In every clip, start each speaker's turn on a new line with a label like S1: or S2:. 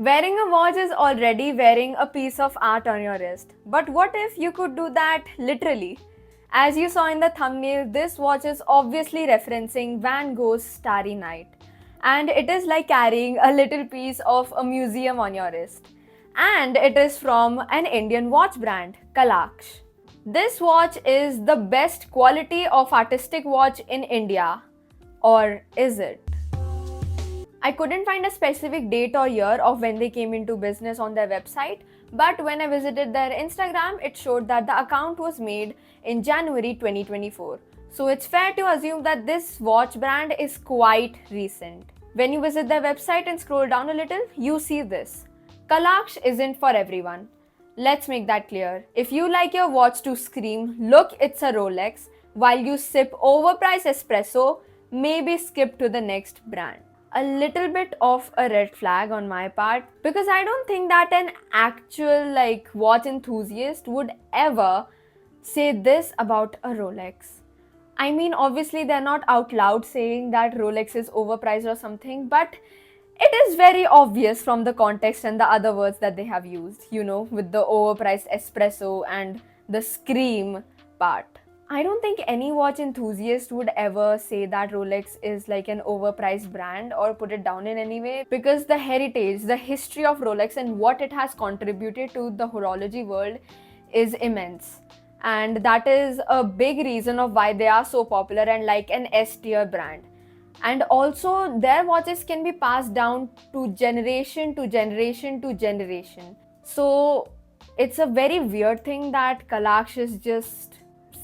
S1: Wearing a watch is already wearing a piece of art on your wrist. But what if you could do that literally? As you saw in the thumbnail, this watch is obviously referencing Van Gogh's Starry Night. And it is like carrying a little piece of a museum on your wrist. And it is from an Indian watch brand, KALAKSH. This watch is the best quality of artistic watch in India. Or is it? I couldn't find a specific date or year of when they came into business on their website, but when I visited their Instagram, it showed that the account was made in January 2024. So it's fair to assume that this watch brand is quite recent. When you visit their website and scroll down a little, you see this. Kalaksh isn't for everyone. Let's make that clear. If you like your watch to scream, look, it's a Rolex, while you sip overpriced espresso, maybe skip to the next brand. A little bit of a red flag on my part, because I don't think that an actual watch enthusiast would ever say this about a Rolex. I mean, obviously they're not out loud saying that Rolex is overpriced or something, but it is very obvious from the context and the other words that they have used, with the overpriced espresso and the scream part. I don't think any watch enthusiast would ever say that Rolex is like an overpriced brand or put it down in any way, because the heritage, the history of Rolex and what it has contributed to the horology world is immense. And that is a big reason of why they are so popular and like an S tier brand. And also their watches can be passed down to generation to generation to generation. So it's a very weird thing that Kalaksh is just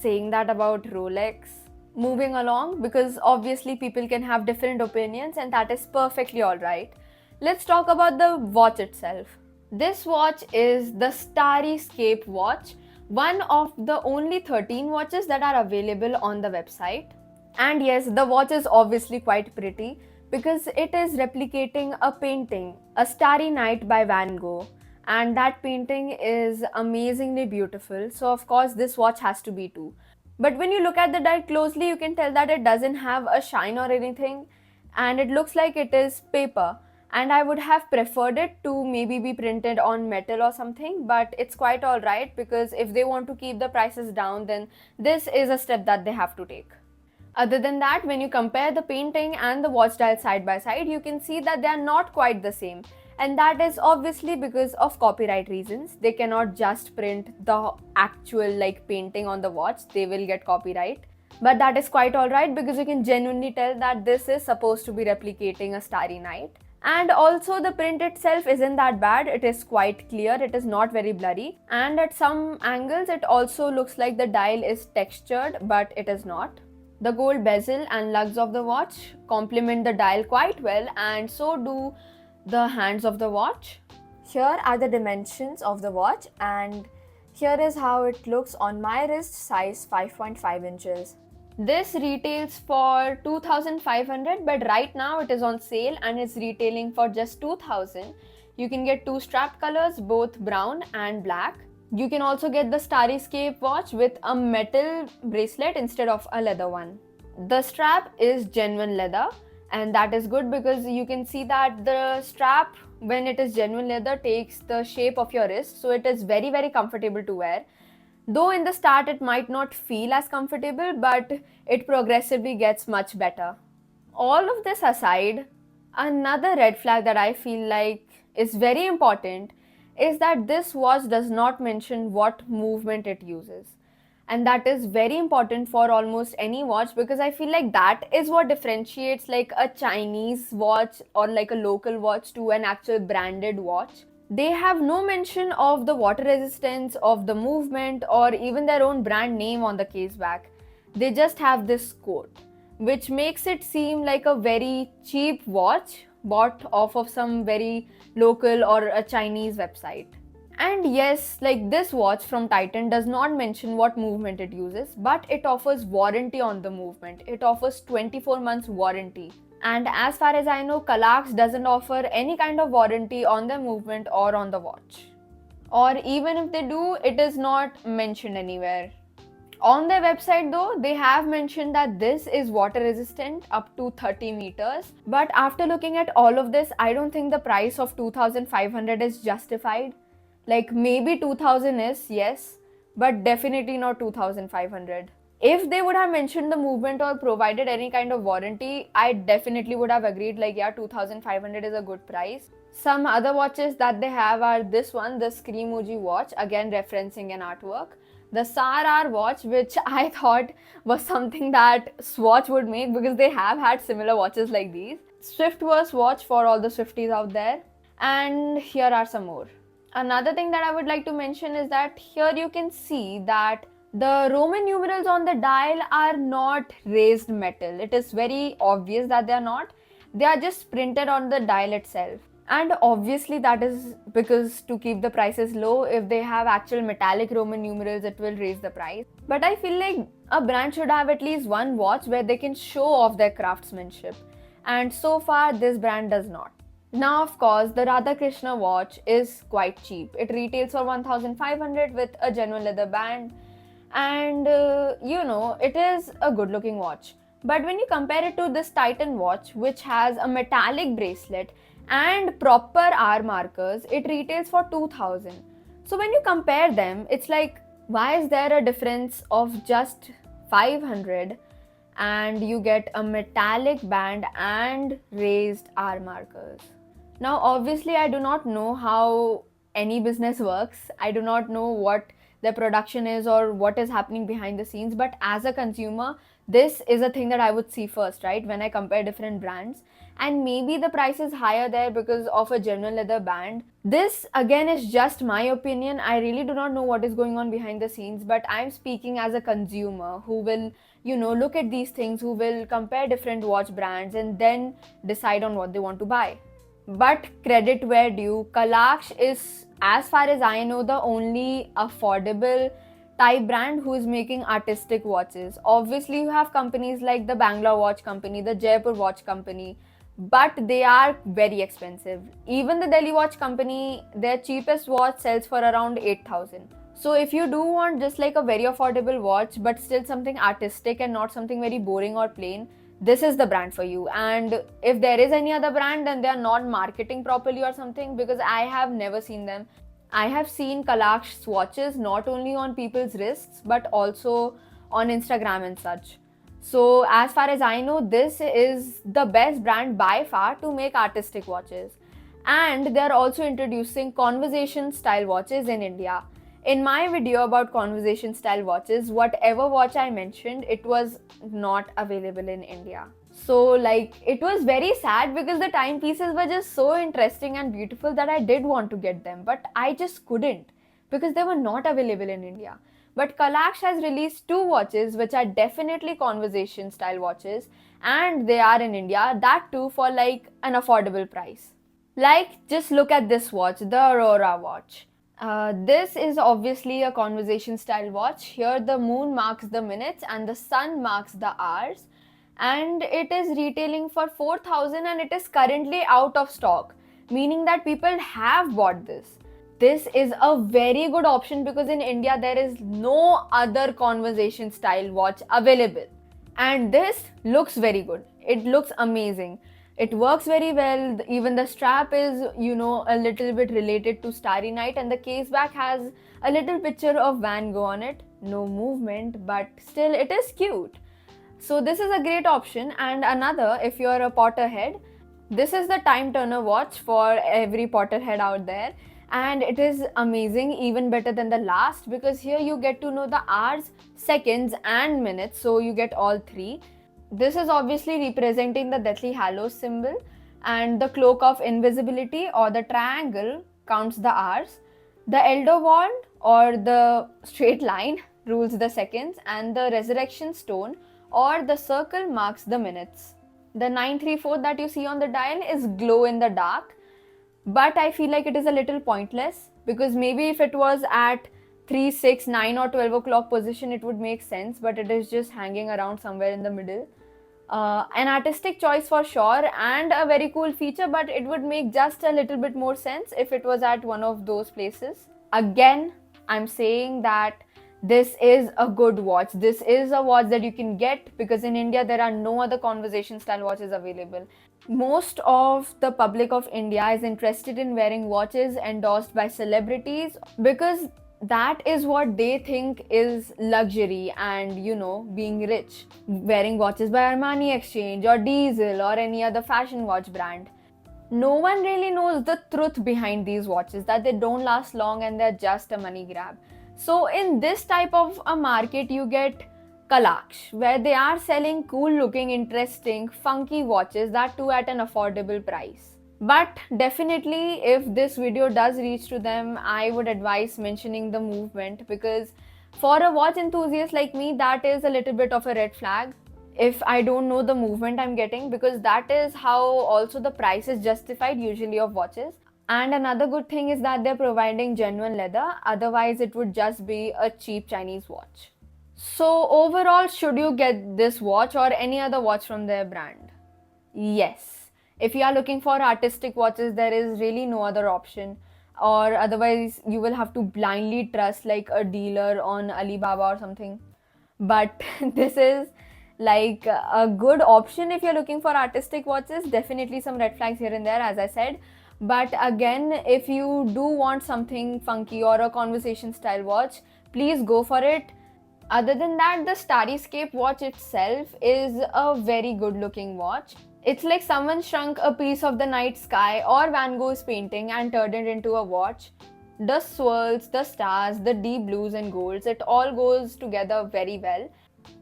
S1: saying that about Rolex. Moving along, because obviously people can have different opinions and that is perfectly alright. Let's talk about the watch itself. This watch is the STARRYSCAPE watch, one of the only 13 watches that are available on the website. And yes, the watch is obviously quite pretty because it is replicating a painting, A Starry Night by Van Gogh. And that painting is amazingly beautiful, so of course this watch has to be too. But when you look at the dial closely, you can tell that it doesn't have a shine or anything, and it looks like it is paper. And I would have preferred it to maybe be printed on metal or something, but it's quite alright because if they want to keep the prices down, then this is a step that they have to take. Other than that, when you compare the painting and the watch dial side by side, you can see that they are not quite the same. And that is obviously because of copyright reasons. They cannot just print the actual painting on the watch, they will get copyright. But that is quite alright because you can genuinely tell that this is supposed to be replicating a starry night. And also the print itself isn't that bad, it is quite clear, it is not very blurry. And at some angles it also looks like the dial is textured, but it is not. The gold bezel and lugs of the watch complement the dial quite well, and so do the hands of the watch. Here are the dimensions of the watch, and here is how it looks on my wrist, size 5.5 inches. This retails for 2,500, but right now it is on sale and is retailing for just 2,000. You can get two strap colors, both brown and black. You can also get the STARRYSCAPE watch with a metal bracelet instead of a leather one. The strap is genuine leather, and that is good because you can see that the strap, when it is genuine leather, takes the shape of your wrist, so it is very comfortable to wear. Though in the start it might not feel as comfortable, but it progressively gets much better. All of this aside, another red flag that I feel like is very important is that this watch does not mention what movement it uses. And that is very important for almost any watch, because I feel like that is what differentiates a Chinese watch or a local watch to an actual branded watch. They have no mention of the water resistance, of the movement, or even their own brand name on the case back. They just have this quote, which makes it seem like a very cheap watch bought off of some very local or a Chinese website. And yes, this watch from Titan does not mention what movement it uses, but it offers warranty on the movement. It offers 24 months warranty. And as far as I know, Kalaksh doesn't offer any kind of warranty on the movement or on the watch. Or even if they do, it is not mentioned anywhere. On their website though, they have mentioned that this is water resistant up to 30 meters. But after looking at all of this, I don't think the price of 2,500 is justified. Like maybe 2,000 is, yes, but definitely not 2,500. If they would have mentioned the movement or provided any kind of warranty, I definitely would have agreed, like, yeah, 2,500 is a good price. Some other watches that they have are this one, the Screamuji watch, again referencing an artwork. The SAR watch, which I thought was something that Swatch would make because they have had similar watches like these. Swiftverse watch for all the Swifties out there. And here are some more. Another thing that I would like to mention is that here you can see that the Roman numerals on the dial are not raised metal. It is very obvious that they are not. They are just printed on the dial itself. And obviously that is because to keep the prices low, if they have actual metallic Roman numerals, it will raise the price. But I feel like a brand should have at least one watch where they can show off their craftsmanship. And so far, this brand does not. Now, of course, the Radha Krishna watch is quite cheap. It retails for 1,500 with a genuine leather band. And it is a good looking watch. But when you compare it to this Titan watch, which has a metallic bracelet and proper hour markers, it retails for 2,000. So when you compare them, it's like, why is there a difference of just 500 and you get a metallic band and raised hour markers? Now, obviously, I do not know how any business works. I do not know what the production is or what is happening behind the scenes, but as a consumer, this is a thing that I would see first, right? When I compare different brands, and maybe the price is higher there because of a genuine leather band. This again is just my opinion. I really do not know what is going on behind the scenes, but I'm speaking as a consumer who will, look at these things, who will compare different watch brands and then decide on what they want to buy. But credit where due, KALAKSH is, as far as I know, the only affordable type brand who is making artistic watches. Obviously, you have companies like the Bangalore Watch Company, the Jaipur Watch Company, but they are very expensive. Even the Delhi Watch Company, their cheapest watch sells for around 8,000. So if you do want just like a very affordable watch, but still something artistic and not something very boring or plain, this is the brand for you. And if there is any other brand, then they are not marketing properly or something, because I have never seen them. I have seen KALAKSH swatches not only on people's wrists but also on Instagram and such. So as far as I know, this is the best brand by far to make artistic watches. And they are also introducing conversation style watches in India. In my video about conversation style watches, whatever watch I mentioned, it was not available in India. So it was very sad because the timepieces were just so interesting and beautiful that I did want to get them, but I just couldn't because they were not available in India. But KALAKSH has released two watches which are definitely conversation style watches, and they are in India, that too for an affordable price. Just look at this watch, the Aurora watch. This is obviously a conversation style watch. Here the moon marks the minutes and the sun marks the hours, and it is retailing for 4,000 and it is currently out of stock, meaning that people have bought this. This is a very good option because in India there is no other conversation style watch available, and this looks very good. It looks amazing. It works very well. Even the strap is, a little bit related to Starry Night, and the case back has a little picture of Van Gogh on it. No movement, but still it is cute. So this is a great option. And another, if you're a Potterhead, this is the time turner watch for every Potterhead out there. And it is amazing, even better than the last, because here you get to know the hours, seconds and minutes. So you get all three. This is obviously representing the Deathly Hallows symbol, and the cloak of invisibility or the triangle counts the hours. The Elder Wand or the straight line rules the seconds, and the resurrection stone or the circle marks the minutes. The 934 that you see on the dial is glow in the dark, but I feel like it is a little pointless because maybe if it was at 3, 6, 9 or 12 o'clock position, it would make sense, but it is just hanging around somewhere in the middle. An artistic choice for sure, and a very cool feature, but it would make just a little bit more sense if it was at one of those places. Again, I'm saying that This is a good watch. This is a watch that you can get because in India there are no other conversation style watches available. Most of the public of India is interested in wearing watches endorsed by celebrities because that is what they think is luxury and, being rich. Wearing watches by Armani Exchange or Diesel or any other fashion watch brand. No one really knows the truth behind these watches, that they don't last long and they're just a money grab. So in this type of a market, you get KALAKSH, where they are selling cool looking, interesting, funky watches, that too at an affordable price. But definitely, if this video does reach to them, I would advise mentioning the movement, because for a watch enthusiast like me, that is a little bit of a red flag if I don't know the movement I'm getting, because that is how also the price is justified usually of watches. And another good thing is that they're providing genuine leather, otherwise it would just be a cheap Chinese watch. So overall, should you get this watch or any other watch from their brand? Yes. If you are looking for artistic watches, there is really no other option. Or otherwise, you will have to blindly trust like a dealer on Alibaba or something. But this is like a good option if you're looking for artistic watches. Definitely some red flags here and there, as I said. But again, if you do want something funky or a conversation style watch, please go for it. Other than that, the STARRYSCAPE watch itself is a very good looking watch. It's like someone shrunk a piece of the night sky or Van Gogh's painting and turned it into a watch. The swirls, the stars, the deep blues and golds, it all goes together very well.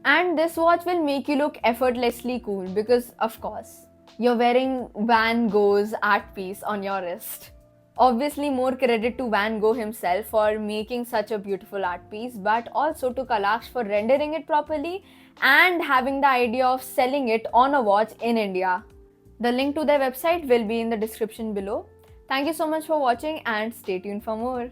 S1: And this watch will make you look effortlessly cool because, of course, you're wearing Van Gogh's art piece on your wrist. Obviously, more credit to Van Gogh himself for making such a beautiful art piece, but also to KALAKSH for rendering it properly and having the idea of selling it on a watch in India. The link to their website will be in the description below. Thank you so much for watching and stay tuned for more.